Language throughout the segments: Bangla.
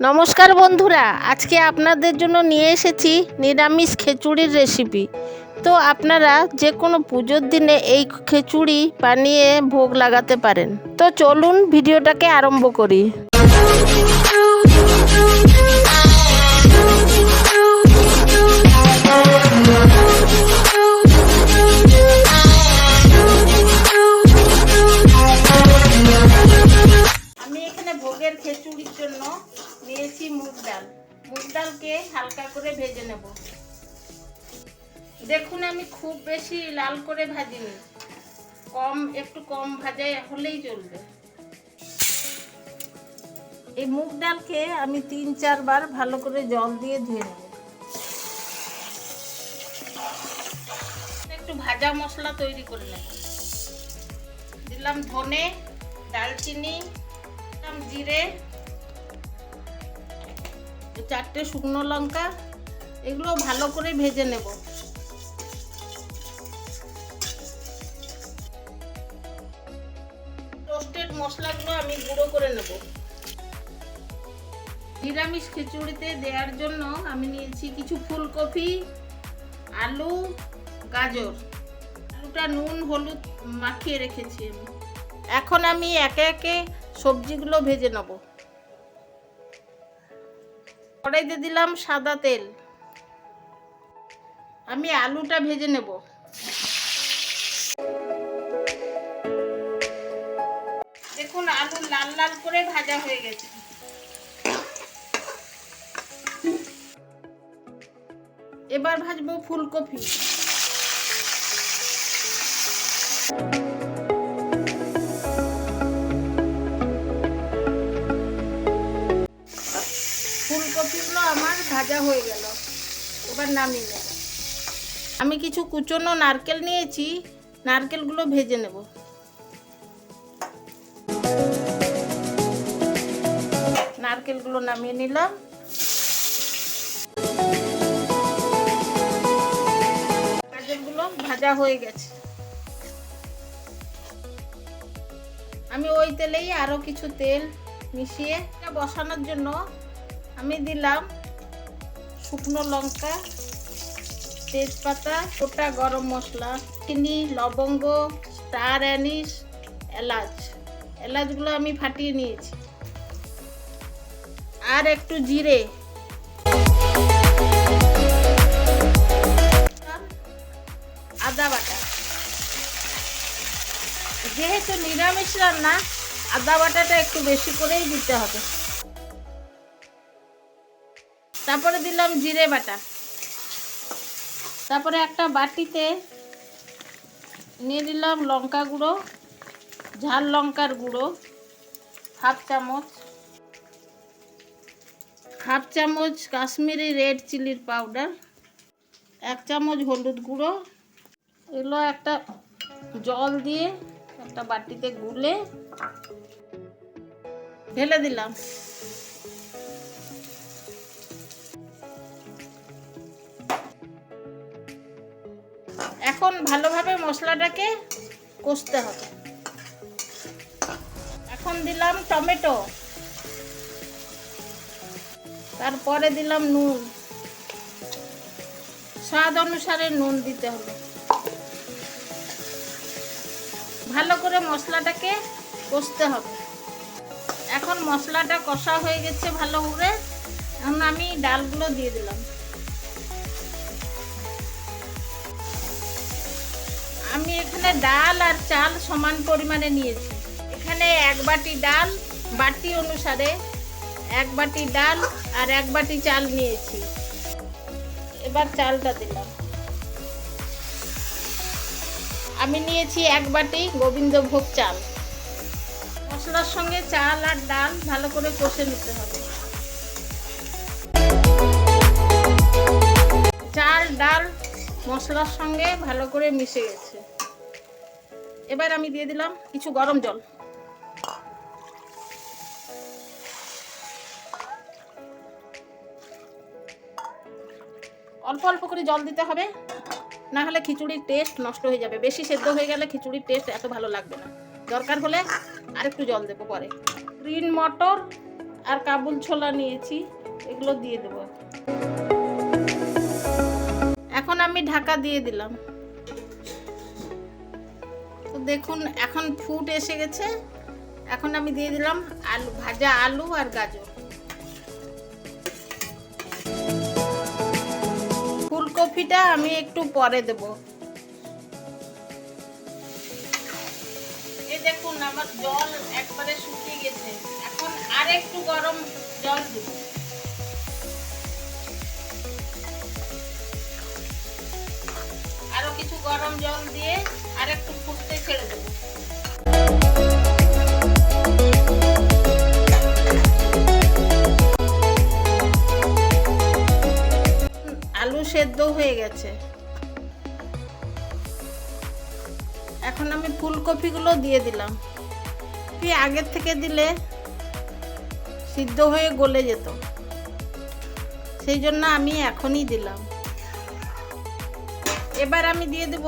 নমস্কার বন্ধুরা, আজকে আপনাদের জন্য নিয়ে এসেছি নিরামিষ খিচুড়ির রেসিপি। তো আপনারা যে কোনো পুজোর দিনে এই খিচুড়ি বানিয়ে ভোগ লাগাতে পারেন। তো চলুন ভিডিওটাকে আরম্ভ করি। আমি এখানে ভোগের খিচুড়ির জন্য নিয়েছি মুগ ডাল। মুগ ডালকে হালকা করে ভেজে নেব। দেখুন, আমি খুব বেশি লাল করে ভাজিনি, একটু কম ভাজা হলেই চলবে। এই মুগ ডালকে আমি 3-4 বার ভালো করে জল দিয়ে ধুয়ে নেব। একটু ভাজা মশলা তৈরি করে নেব। দিলাম ধনে, দালচিনি, দিলাম জিরে, 4টে শুকনো লঙ্কা। এগুলো ভালো করে ভেজে নেব। রোস্টেড মশলাগুলো আমি গুঁড়ো করে নেব। নিরামিষ খিচুড়িতে দেওয়ার জন্য আমি নিয়েছি কিছু ফুলকপি, আলু, গাজর। আলুটা নুন হলুদ মাখিয়ে রেখেছি আমি। এখন আমি একে একে সবজিগুলো ভেজে নেব। কড়াইতে দিলাম সাদা তেল। আমি আলুটা ভেজে নেব। দেখুন, আলু লাল লাল করে ভাজা হয়ে গেছে। এবার ভাজবো ফুলকপি। ফুলকপিগুলো আমার ভাজা হয়ে গেল, এবার নামিয়ে নেব। আমি কিছু কুচনো নারকেল নিয়েছি, নারকেলগুলো ভেজে নেব। নারকেলগুলো নামিয়ে নিলাম। গাজরগুলো ভাজা হয়ে গেছে। আমি ওই তেলেই আরো কিছু তেল মিশিয়ে বসানোর জন্য আমি দিলাম শুকনো লঙ্কা, তেজপাতা, গোটা গরম মশলা, চিনি, লবঙ্গ, স্টার অ্যানিস, এলাচগুলো আমি ফাটিয়ে নিয়েছি, আর একটু জিরে, আদা বাটা। যেহেতু নিরামিষ রান্না, আদা বাটাটা একটু বেশি করেই দিতে হবে। তারপরে দিলাম জিরে বাটা। তারপরে একটা বাটিতে নিয়ে দিলাম লঙ্কা গুঁড়ো, ঝাল লঙ্কার গুঁড়ো হাফ চামচ কাশ্মীরি রেড চিলির পাউডার, 1 চামচ হলুদ গুঁড়ো। এগুলো একটা জল দিয়ে একটা বাটিতে গুলে ঢেলে দিলাম। এখন ভালোভাবে মশলাটাকে কষতে হবে। এখন দিলাম টমেটো, তারপরে দিলাম নুন। স্বাদ অনুসারে নুন দিতে হবে। ভালো করে মশলাটাকে কষতে হবে। এখন মশলাটা কষা হয়ে গেছে ভালো করে। এখন আমি ডালগুলো দিয়ে দিলাম। আমি এখানে ডাল আর চাল সমান পরিমাণে নিয়েছি। এখানে 1 বাটি ডাল, বাটি অনুসারে 1 বাটি ডাল আর 1 বাটি চাল নিয়েছি। এবার চালটা দিলাম। আমি নিয়েছি 1 বাটি গোবিন্দভোগ চাল। মশলার সঙ্গে চাল আর ডাল ভালো করে কষে নিতে হবে। চাল ডাল মশলার সঙ্গে ভালো করে মিশে গেছে। এবার আমি দিয়ে দিলাম কিছু গরম জল। অল্প অল্প করে জল দিতে হবে, না হলে খিচুড়ির টেস্ট নষ্ট হয়ে যাবে। বেশি সেদ্ধ হয়ে গেলে খিচুড়ির টেস্ট এত ভালো লাগবে না। দরকার হলে আরেকটু জল দেবো পরে। গ্রিন মটর আর কাবুল ছোলা নিয়েছি, এগুলো দিয়ে দেব। এখন আমি ঢাকা দিয়ে দিলাম। তো দেখুন এখন ফুট এসে গেছে। এখন আমি দিয়ে দিলাম আলু, ভাজা আলু আর গাজর। ফুলকপিটা আমি একটু পরে দেব। এই দেখুন আমার জল একবারে শুকিয়ে গেছে। এখন আর একটু গরম জল দেব। আরো কিছু গরম জল দিয়ে আর একটু ফুটতে ছেড়ে দেব। আলু সেদ্ধ হয়ে গেছে। এখন আমি ফুলকপিগুলো দিয়ে দিলাম। আগের থেকে দিলে সিদ্ধ হয়ে গলে যেত, সেই জন্য আমি এখনই দিলাম। এবার আমি দিয়ে দেব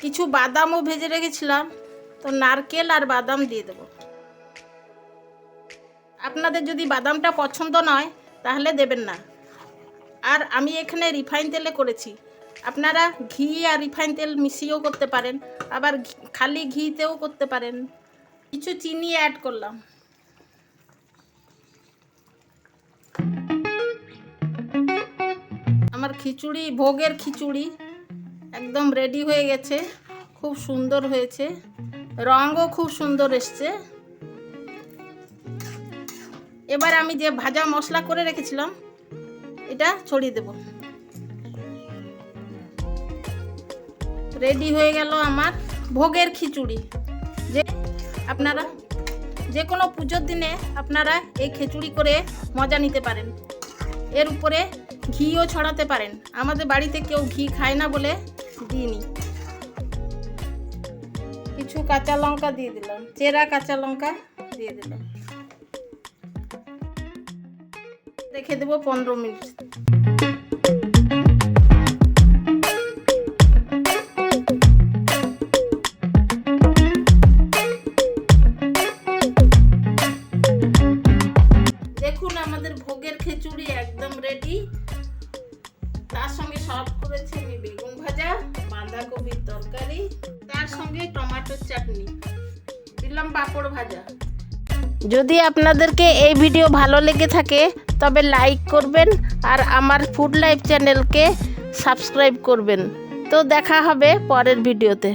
কিছু বাদামও ভেজে রেখেছিলাম, তো নারকেল আর বাদাম দিয়ে দেব। আপনাদের যদি বাদামটা পছন্দ নয় তাহলে দেবেন না। আর আমি এখানে রিফাইন তেলে করেছি, আপনারা ঘি আর রিফাইন তেল মিশিয়েও করতে পারেন, আবার খালি ঘিতেও করতে পারেন। কিছু চিনি অ্যাড করলাম। আমার খিচুড়ি, ভোগের খিচুড়ি একদম রেডি হয়ে গেছে। খুব সুন্দর হয়েছে, রঙও খুব সুন্দর এসছে। এবার আমি যে ভাজা মশলা করে রেখেছিলাম এটা ছড়িয়ে দেব। রেডি হয়ে গেল আমার ভোগের খিচুড়ি। যে আপনারা যে কোনো পুজোর দিনে আপনারা এই খিচুড়ি করে মজা নিতে পারেন। এর উপরে ঘিও ছড়াতে পারেন। আমাদের বাড়িতে কেউ ঘি খায় না বলে দিইনি। কিছু কাঁচা লঙ্কা দিয়ে দিলাম, চেরা কাঁচা লঙ্কা দিয়ে দিলাম। রেখে দেবো 15 মিনিট। দেখুন আমাদের ভোগের খিচুড়ি একদম রেডি। তার সঙ্গে সার্ভ করেছি আমি বেগুন ভাজা, বাঁধাকপির তরকারি, তার সঙ্গে টমেটোর চাটনি দিলাম, পাঁপড় ভাজা। যদি আপনাদেরকে এই ভিডিও ভালো লেগে থাকে তবে লাইক করবেন আর আমার ফুড লাইফ চ্যানেলকে সাবস্ক্রাইব করবেন। তো দেখা হবে পরের ভিডিওতে।